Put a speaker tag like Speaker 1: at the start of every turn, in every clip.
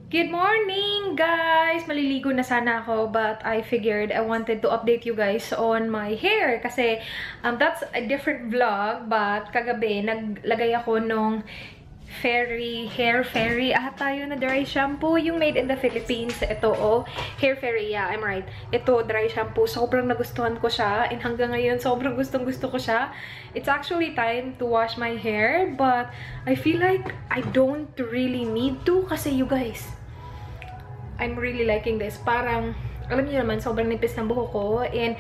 Speaker 1: Good morning, guys! Maliligo na sana ako, but I figured I wanted to update you guys on my hair kasi that's a different vlog, but kagabi naglagay ako nung hair fairy ata yun na dry shampoo, yung made in the Philippines. Ito, oh, hair fairy, yeah, I'm right. Ito, dry shampoo. Sobrang nagustuhan ko siya, and hanggang ngayon, sobrang gustong-gusto ko siya. It's actually time to wash my hair, but I feel like I don't really need to kasi you guys, I'm really liking this. Parang, alam niyo naman, sobrang nipis ng buhok ko, and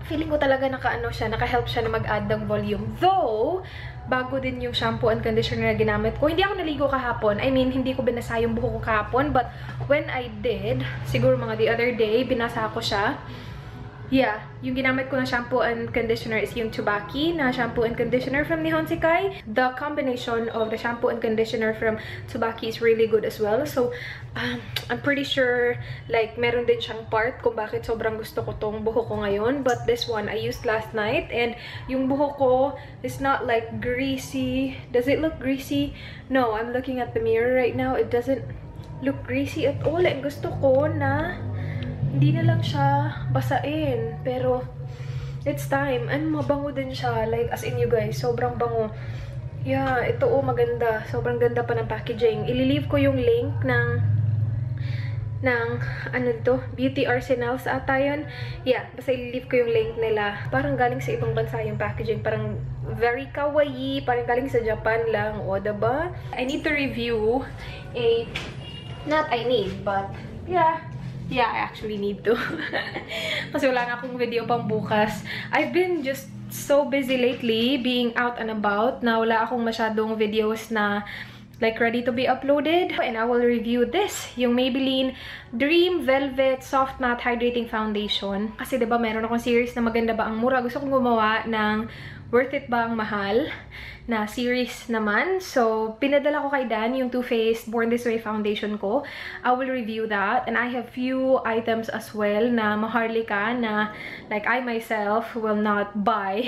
Speaker 1: feeling ko talaga naka-help siya na mag-add ng volume. Though, bago din yung shampoo and conditioner na ginamit ko. Hindi ako naligo kahapon. I mean, hindi ko binasa yung buhok ko kahapon. But, when I did, siguro mga the other day, binasa ko siya. Yeah, yung ginamit ko na shampoo and conditioner is yung Tsubaki na shampoo and conditioner from Nihon Sekai. The combination of the shampoo and conditioner from Tsubaki is really good as well. So, I'm pretty sure, like, meron din siyang part kung bakit sobrang gusto ko tong buhok ko ngayon. But this one, I used last night. And yung buhok ko is not like greasy. Does it look greasy? No, I'm looking at the mirror right now. It doesn't look greasy at all. And gusto ko na hindi na lang siya basain. Pero, it's time. And mabango din siya. Like, as in you guys, sobrang bango. Yeah, ito oh, maganda. Sobrang ganda pa ng packaging. Ililive ko yung link ng ano dito? Beauty Arsenals ata yun. Yeah, basta ililive ko yung link nila. Parang galing sa ibang bansa yung packaging. Parang very kawaii. Parang galing sa Japan lang. O, diba? I need to review not I need, but yeah, I actually need to. Kasi wala na akong video pang bukas. I've been just so busy lately being out and about na wala akong masyadong videos na like ready to be uploaded. And I will review this, yung Maybelline Dream Velvet Soft Matte Hydrating Foundation. Kasi diba meron akong series na Maganda Ba Ang Mura. Gusto kong gumawa ng Worth It Ba Ang Mahal na series naman. So, pinadala ko kay Dan yung Too Faced Born This Way foundation ko. I will review that. And I have few items as well na maharlika na like I myself will not buy.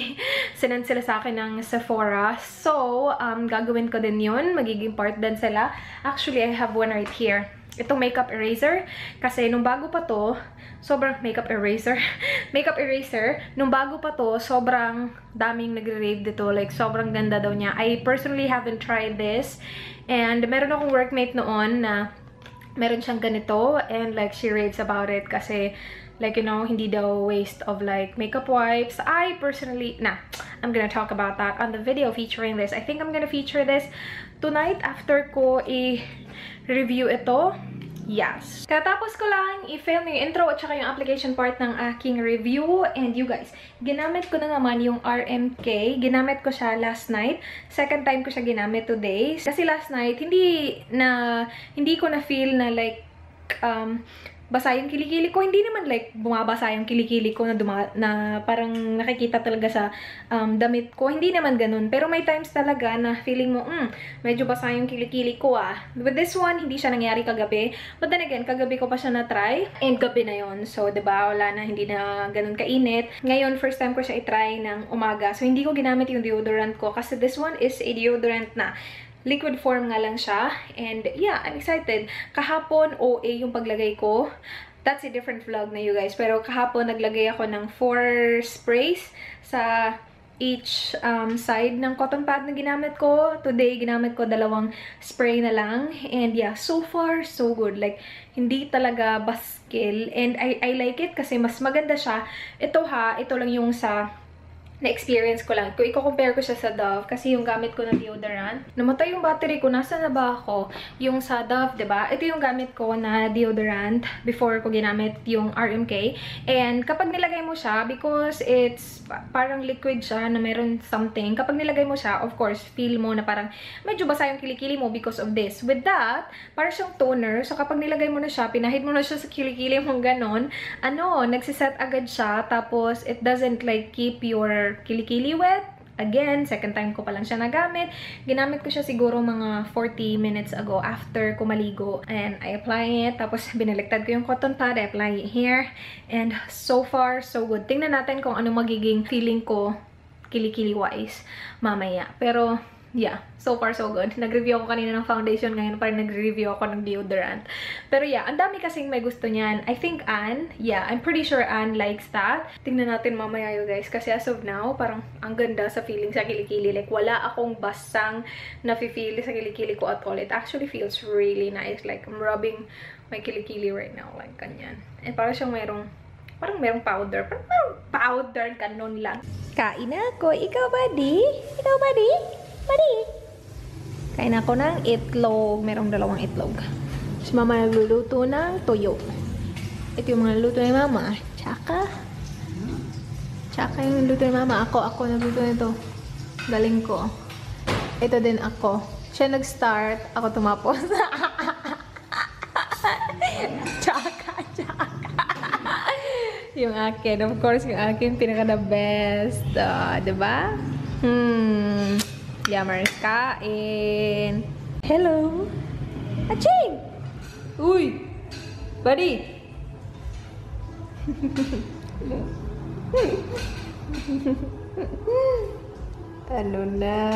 Speaker 1: Sinend sila sa akin ng Sephora. So, gagawin ko din yun. Magiging part din sila. Actually, I have one right here. Itong makeup eraser. Kasi nung bago pa to, sobrang makeup eraser. Nung bago pa to, sobrang daming nagre-rave dito. Like, sobrang ganda daw niya. I personally haven't tried this. And meron akong workmate noon na meron siyang ganito. And like, she raves about it. Kasi, like, you know, hindi daw waste of like makeup wipes. I personally, I'm gonna talk about that on the video featuring this. I think I'm gonna feature this tonight after ko i-review ito. Yes. Katapos ko lang i-film yung intro at saka yung application part ng aking review. And you guys, ginamit ko na naman yung RMK. Ginamit ko siya last night. Second time ko siya ginamit today. Kasi last night, hindi ko na feel na like, basa yung kilikili ko. Hindi naman like bumabasa yung kilikili ko na parang nakikita talaga sa damit ko. Hindi naman ganun. Pero may times talaga na feeling mo, medyo basa yung kilikili ko With this one, hindi siya nangyari kagabi. But then again, kagabi ko pa siya na-try. And gabi na yon. So, diba, wala na, hindi na ganun kainit. Ngayon, first time ko siya i-try ng umaga. So, hindi ko ginamit yung deodorant ko. Kasi this one is a deodorant na liquid form nga lang siya. And yeah, I'm excited. Kahapon, OA yung paglagay ko. That's a different vlog na you guys. Pero kahapon, naglagay ako ng 4 sprays sa each side ng cotton pad na ginamit ko. Today, ginamit ko 2 spray na lang. And yeah, so far, so good. Like, hindi talaga baskil. And I like it kasi mas maganda siya. Ito lang yung sa na-experience ko lang. Kung i-compare ko siya sa Dove, kasi yung gamit ko na deodorant, namatay yung battery ko. Nasaan na ba ako? Yung sa Dove, diba? Ito yung gamit ko na deodorant before ko ginamit yung RMK. And kapag nilagay mo siya, because it's parang liquid siya na meron something, kapag nilagay mo siya, of course, feel mo na parang medyo basa yung kilikili mo because of this. With that, parang siyang toner. So kapag nilagay mo na siya, pinahid mo na siya sa kilikili mong ganon, nagsiset agad siya. Tapos, it doesn't like keep your kilikili wet. Again, second time ko pa lang siya nagamit. Ginamit ko siya siguro mga 40 minutes ago after ko maligo. And I apply it. Tapos, binaliktad ko yung cotton pad. I apply it here. And so far, so good. Tingnan natin kung ano magiging feeling ko kilikili-wise mamaya. Pero, yeah, so far so good. Nag-review ako kanina ng foundation, ngayon pa rin nag-review ako ng deodorant. Pero yeah, ang dami kasing may gusto niyan. I think Anne, yeah, I'm pretty sure Anne likes that. Tingnan natin mamaya yun guys, kasi as of now, parang ang ganda sa feeling sa kilikili. Like, wala akong basang na-feel sa kilikili ko at all. It actually feels really nice. Like, I'm rubbing my kilikili right now, like, ganyan. And parang siyang parang merong powder. Parang powder, ganun lang. Kain ako. Ikaw, buddy? Ikaw, buddy? Buddy? Kain ako ng itlog. Merong 2 itlog. Si mama nagluluto ng toyo. Ito yung mga luto ni mama. Tsaka yung luto ni mama. Ako nagluto nito. Galing ko. Ito din ako. Siya nag-start. Ako tumapos. Tsaka. Yung akin. Of course, yung akin pinaka the best. Diba? Yummers, kain. Hello. Aching! Uy! Buddy! Ano na?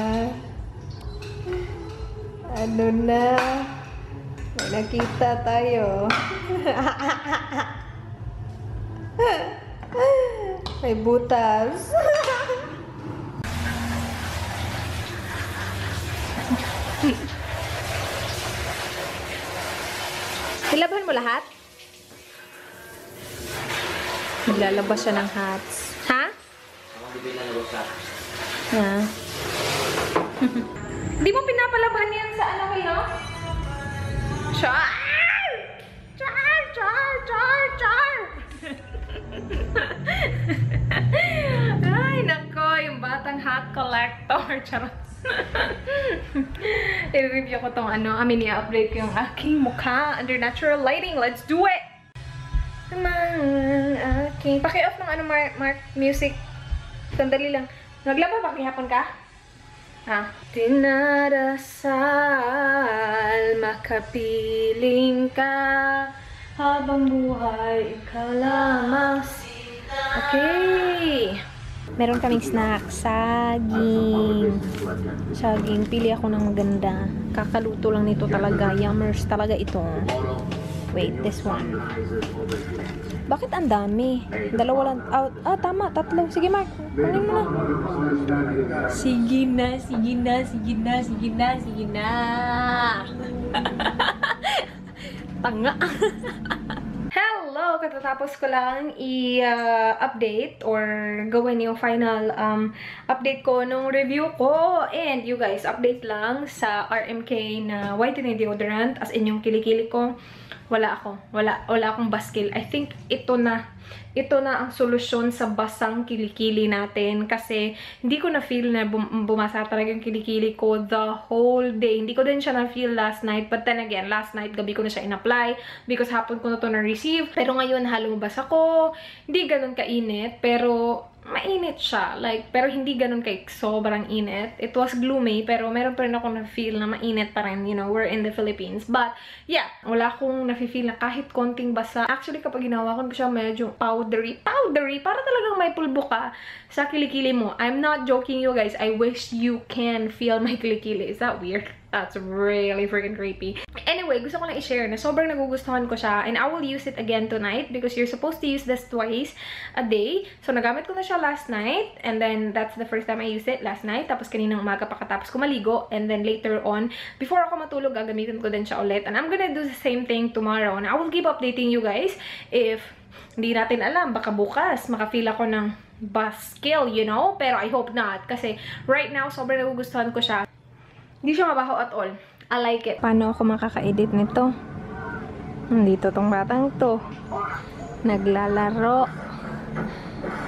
Speaker 1: May nakita tayo. May butas. Nilabhan mo lahat? Maglalabas siya ng hats. Ha? Ha? Di mo pinapalabhan yan sa ano kayo? Char! Ay, nako, yung batang hat collector. Charot. I-review ko tong i-update ko yung aking mukha under natural lighting. Let's do it! Okay. Paki-off ng Mark music. Sandali lang. Naglaba, pakihapon ka? Dinarasal, makapiling ka habang buhay, ikaw lamang. Okay. Meron kaming snack. Saging. Pili ako ng maganda. Kakaluto lang nito talaga. Yummers talaga ito. Wait, this one. Bakit ang dami? 2 lang. Tama. 3. Sige, Mark. Kunin mo na. Sige na. Tanga. Hello! Katatapos ko lang i-update or gawin yung final update ko nung review ko. And you guys, update lang sa RMK na whitening deodorant. As in yung kilikili ko, wala akong baskil. I think ito na ang solusyon sa basang kilikili natin. Kasi hindi ko na-feel na bumasa talaga yung kilikili ko the whole day. Hindi ko din siya na-feel last night. But then again, last night, gabi ko na siya in-apply because hapon ko na to na-receive. Pero ngayon, lumabas ako. Hindi ganun kainit. Pero mainit siya. Like, pero hindi ganun kay sobrang init. It was gloomy, pero meron pa rin ako na-feel na mainit pa rin. You know, we're in the Philippines. But, yeah, wala akong na-feel na kahit konting basa. Actually, kapag ginawa ko siya medyo powdery. Para talagang may pulbo ka sa kilikili mo. I'm not joking you guys. I wish you can feel my kilikili. Is that weird? That's really freaking creepy. Anyway, gusto ko lang i-share na sobrang nagugustuhan ko siya. And I will use it again tonight because you're supposed to use this twice a day. So, nagamit ko na siya last night. And then, that's the first time I used it last night. Tapos, kaninang umaga pakatapos ko maligo. And then, later on, before ako matulog, gagamitin ko din siya ulit. And I'm gonna do the same thing tomorrow. And I will keep updating you guys if hindi natin alam. Baka bukas, makafeel ako ng baskil, you know? Pero I hope not. Kasi, right now, sobrang nagugustuhan ko siya. Hindi siya mabaho at all. I like it. Paano ako makaka-edit nito? Dito tong batang to. Naglalaro.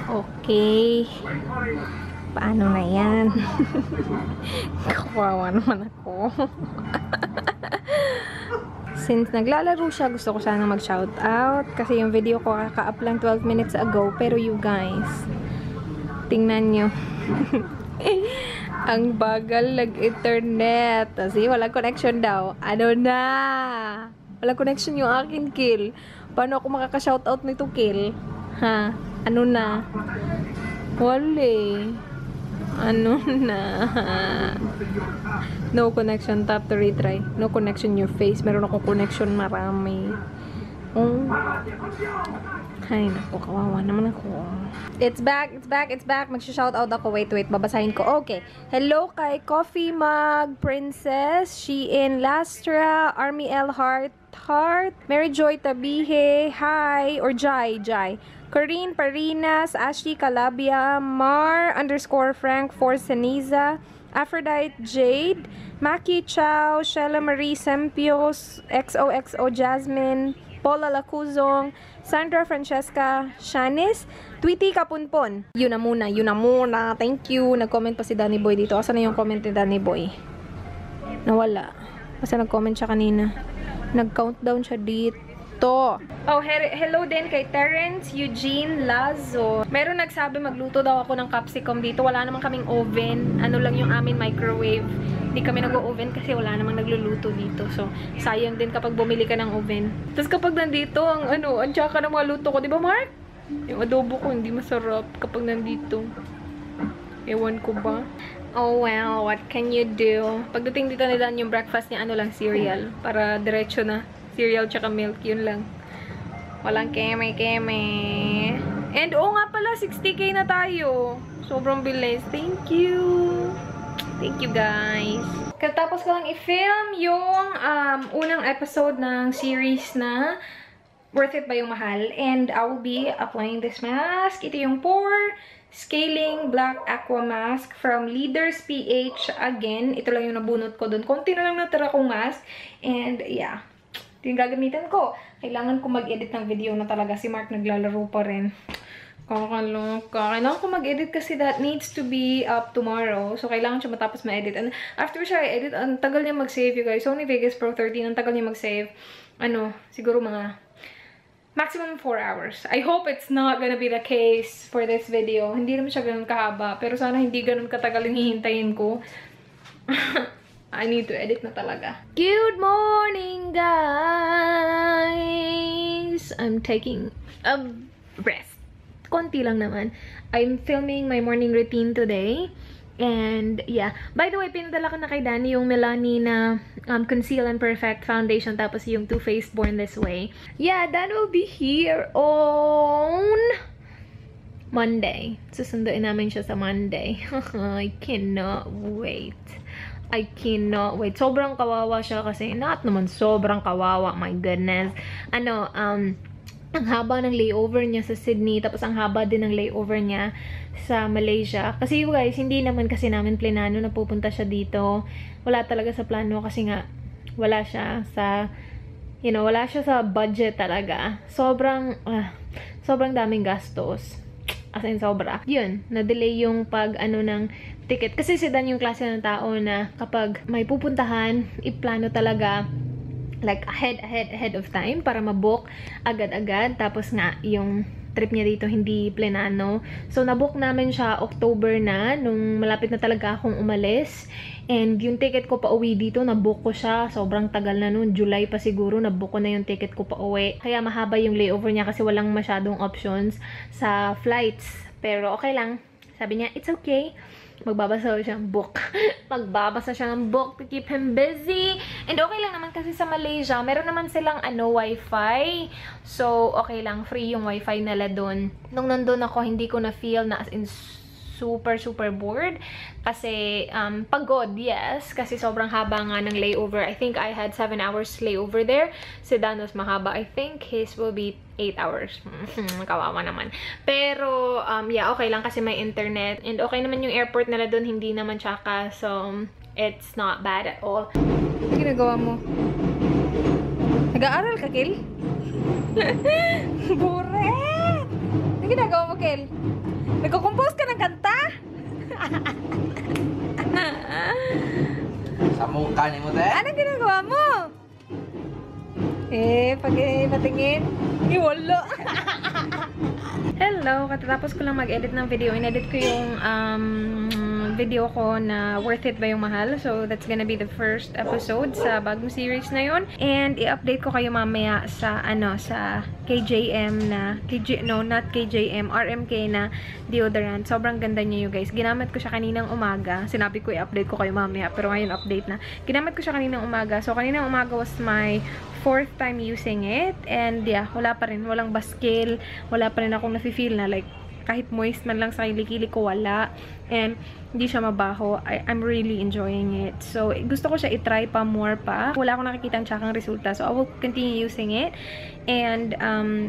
Speaker 1: Okay. Paano na yan? Kawawa naman ako. Since naglalaro siya, gusto ko sana mag-shoutout. Kasi yung video ko kaka-up lang 12 minutes ago. Pero you guys, tingnan nyo. Ang bagal nag-internet. Kasi walang connection daw. Ano na? Walang connection yung akin, Kill. Paano ako makaka-shoutout nito, Kill? Ha? Ano na? Wala. Ano na? No connection. Tap to retry. No connection your face. Meron akong connection marami. Oh. Ay, naku, kawawa naman ako. It's back, it's back, it's back. Magsha-shoutout ako. Wait, babasahin ko. Okay. Hello kay Coffee Mug Princess, Shein Lastra, Army L Heart, Mary Joy Tabihe, Hi, or Jai. Corinne Parinas, Ashley Calabia, Mar _Frank Forceniza, Aphrodite Jade, Maki Chow, Shella Marie Sempios, XOXO Jasmine, Paula Lacuzong, Sandra Francesca Shanis, Tweety Kapunpon. Yun na muna. Thank you. Nag-comment pa si Danny Boy dito. Asan na yung comment ni Danny Boy? Nawala. Kasi nag-comment siya kanina. Nag-countdown siya dito. Oh, hello din kay Terrence Eugene Lazo. Meron nagsabi magluto daw ako ng capsicum dito. Wala naman kaming oven. Ano lang yung amin microwave. Hindi kami nag-oven kasi wala namang nagluluto dito. So, sayang din kapag bumili ka ng oven. Tapos kapag nandito, ang tsaka ng mga luto ko. Di ba, Mark? Yung adobo ko, hindi masarap kapag nandito. Ewan ko ba? Oh, well, what can you do? Pagdating dito nila yung breakfast niya, cereal. Para diretso na. Cereal tsaka milk, yun lang. Walang keme. And, nga pala, 60K na tayo. Sobrang bilis. Thank you. Thank you, guys. Katapos ko lang i-film yung unang episode ng series na Worth It ba yung Mahal? And I will be applying this mask. Ito yung Pore Scaling Black Aqua Mask from Leaders PH. Again, ito lang yung nabunot ko doon. Konti na lang natira kong mask. And yeah, ito yung gagamitan ko. Kailangan ko mag-edit ng video na talaga. Si Mark naglalaro pa rin. Kakaloka. Kailangan ko mag-edit kasi that needs to be up tomorrow. So, kailangan siya matapos ma-edit. And after siya i-edit, ang tagal niya mag-save, you guys. Sony Vegas Pro 13, ang tagal niya mag-save. Siguro mga maximum 4 hours. I hope it's not gonna be the case for this video. Hindi naman siya ganun kahaba. Pero sana hindi ganun katagal yung hihintayin ko. I need to edit na talaga. Good morning, guys! I'm taking a rest. Konti lang naman. I'm filming my morning routine today. And, yeah. By the way, pinadala ko na kay Danny yung Milani na Conceal and Perfect Foundation. Tapos yung Too Faced Born This Way. Yeah, Dan will be here on Monday. Susunduin namin siya sa Monday. I cannot wait. Sobrang kawawa siya kasi, not naman sobrang kawawa. My goodness. Ang haba ng layover niya sa Sydney, tapos ang haba din ng layover niya sa Malaysia. Kasi you guys, hindi naman kasi namin plinano na pupunta siya dito. Wala talaga sa plano kasi nga wala siya sa, wala siya sa budget talaga. Sobrang daming gastos. As in, sobra. Yun, na-delay yung ng ticket. Kasi si Dan yung klase ng tao na kapag may pupuntahan, iplano talaga like ahead of time para mabook agad-agad. Tapos nga yung trip niya dito hindi plenano. So nabook namin siya October na nung malapit na talaga akong umalis. And yung ticket ko pa uwi dito, nabook ko siya. Sobrang tagal na nun. July pa siguro, nabook ko na yung ticket ko pa uwi. Kaya mahaba yung layover niya kasi walang masyadong options sa flights. Pero okay lang. Sabi niya, it's okay. Magbabasa siya ng book. Magbabasa siya ng book to keep him busy. And okay lang naman kasi sa Malaysia, meron naman silang wifi. So, okay lang. Free yung wifi nila dun. Nung nandun ako, hindi ko na feel na as in super bored. Kasi, pagod, yes. Kasi sobrang haba nga ng layover. I think I had 7 hours layover there. Si Danos mahaba. I think his will be 8 hours. Kawawa naman. Pero, yeah, okay lang kasi may internet. And okay naman yung airport nila dun. Hindi naman tsaka. So, it's not bad at all. Ano ginagawa mo? Nag-aaral ka, Kel? Buret! Ano ginagawa mo, Kel? Nagko-compose ka ng kanta?
Speaker 2: Sa mukha ni mo, te?
Speaker 1: Ano ginagawa mo? Pag patingin, wala. Hello, katatapos ko lang mag-edit ng video. In-edit ko yung video ko na worth it ba yung mahal. So, that's gonna be the first episode sa bagong series na yun. And, i-update ko kayo mamaya sa, sa KJM na, not KJM, RMK na deodorant. Sobrang ganda niya you guys. Ginamit ko siya kaninang umaga. Sinabi ko i-update ko kayo mamaya, pero ngayon update na. Ginamit ko siya kaninang umaga. So, kaninang umaga was my 4th time using it. And, yeah, wala pa rin. Walang baskil. Wala pa rin akong nafe-feel na like, kahit moist man lang sa kilikili ko, wala. And, hindi siya mabaho. I'm really enjoying it. So, gusto ko siya i-try pa more pa. Wala akong nakikita ang tsakang resulta. So, I will continue using it. And,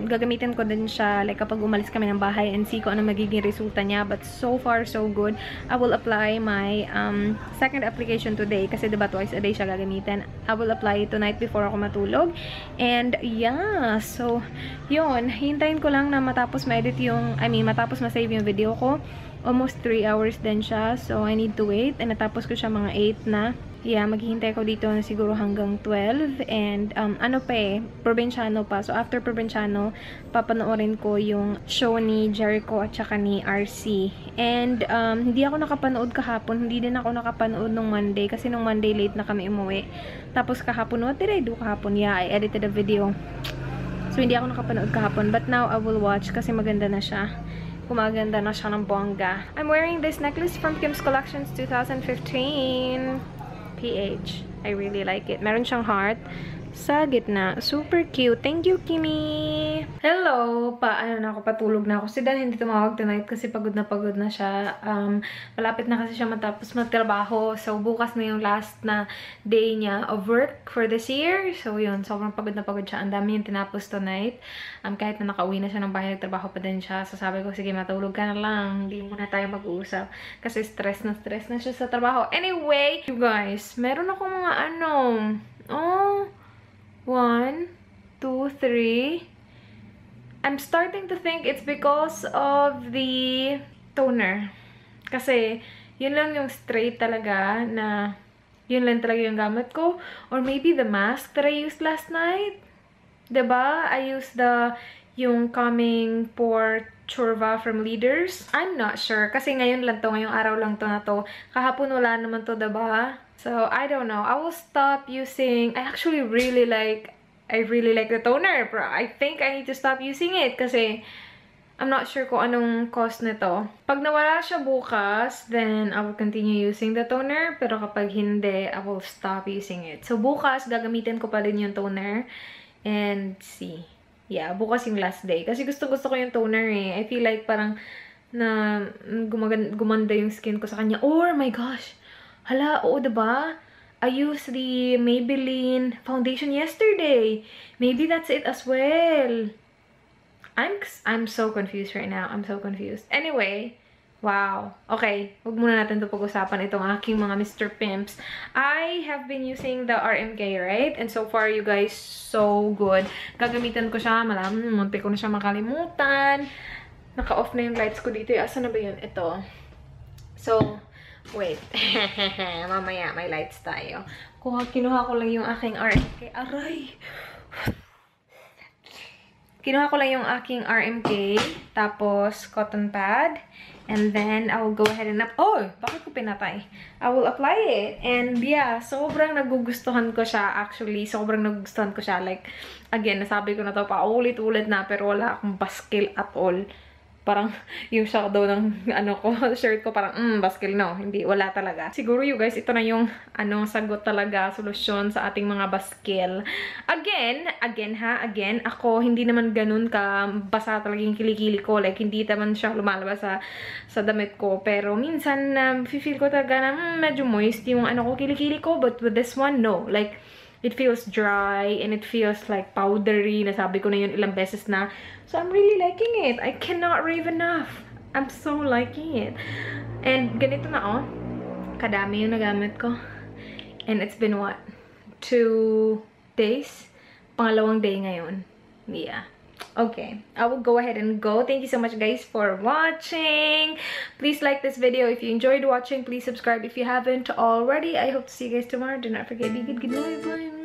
Speaker 1: gagamitin ko din siya like kapag umalis kami ng bahay and see ko ano magiging resulta niya. But so far, so good. I will apply my second application today. Kasi diba twice a day siya gagamitin. I will apply it tonight before ako matulog. And, yeah. So, yun. Hintayin ko lang na matapos ma-edit yung, matapos ma-save yung video ko. Almost 3 hours din siya. So, I need to wait. And natapos ko siya mga 8 na. Yeah, maghihintay ko dito na siguro hanggang 12. And, Provinciano pa. So, after Provinciano, papanoorin ko yung show ni Jericho at saka ni RC. And, hindi ako nakapanood kahapon. Hindi din ako nakapanood nung Monday. Kasi nung Monday, late na kami umuwi. Tapos kahapon, what did I do kahapon? Yeah, I edited a video. So, hindi ako nakapanood kahapon. But now, I will watch kasi maganda na siya. Kumaganda na siya ng bongga. I'm wearing this necklace from Kim's Collections 2015. PH. I really like it. Meron siyang heart sa gitna. Super cute. Thank you, Kimi! Hello! Patulog na ako. Si Dan hindi tumawag tonight kasi pagod na siya. Malapit na kasi siya matapos magtrabaho. So, bukas na yung last na day niya of work for this year. So, yun. Sobrang pagod na siya. Ang dami yung tinapos tonight. Kahit na nakauwi na siya ng bahay, nagtrabaho pa din siya. So, sabi ko, sige, matulog ka na lang. Hindi muna tayo mag-uusap. Kasi stress na siya sa trabaho. Anyway, you guys, meron ako mga 1, 2, 3. I'm starting to think it's because of the toner. Kasi, yun lang yung straight talaga na yun lang talaga yung gamit ko. Or maybe the mask that I used last night. Diba? I used yung Calming Pore Churva from Leaders. I'm not sure. Kasi ngayon lang to. Ngayong araw lang to na to. Kahapon wala naman to, diba? So, I don't know. I will stop using... I really like the toner. Pero I think I need to stop using it. Kasi, I'm not sure kung anong cost nito. Pag nawala siya bukas, then I will continue using the toner. Pero kapag hindi, I will stop using it. So, bukas, gagamitin ko pa rin yung toner. And, see. Yeah, bukas yung last day. Kasi gusto ko yung toner eh. I feel like parang na gumanda yung skin ko sa kanya. Oh my gosh! Hala, oo, diba? I used the Maybelline foundation yesterday. Maybe that's it as well. I'm so confused right now. I'm so confused. Anyway, wow. Okay, huwag muna natin ito pag-usapan itong aking mga Mr. Pimps. I have been using the RMK, right? And so far, you guys, so good. Gagamitan ko siya. Munti ko na siya makalimutan. Naka-off na yung lights ko dito. Asa na ba yun? Ito. So, wait. Mamaya, may lights tayo. Kinuha ko lang yung aking RMK. Aray! Kinuha ko lang yung aking RMK. Tapos, cotton pad. And then, I will go ahead and... Oh! Bakit ko pinatay? I will apply it. And yeah, sobrang nagugustuhan ko siya. Actually, sobrang nagugustuhan ko siya. Like, again, nasabi ko na to pa ulit-ulit na. Pero wala akong baskil at all. Parang yung shadow ng shirt ko parang baskil no, hindi, wala talaga. Siguro you guys, ito na yung sagot talaga, solusyon sa ating mga baskil. Again, ako hindi naman ganun ka basa talaga yung kilikili ko, like hindi naman siya lumalabas sa damit ko, pero minsan feel ko talaga na medyo moist yung kilikili ko, but with this one, no, like it feels dry and it feels like powdery. Nasabi ko na yun ilang beses na. So, I'm really liking it. I cannot rave enough. I'm so liking it. And ganito na, kadami yung nagamit ko. And it's been what? 2 days? Pangalawang day ngayon. Yeah. Okay, I will go ahead and go. Thank you so much guys for watching. Please like this video if you enjoyed watching. Please subscribe if you haven't already. I hope to see you guys tomorrow. Do not forget, be good. Good night. Bye.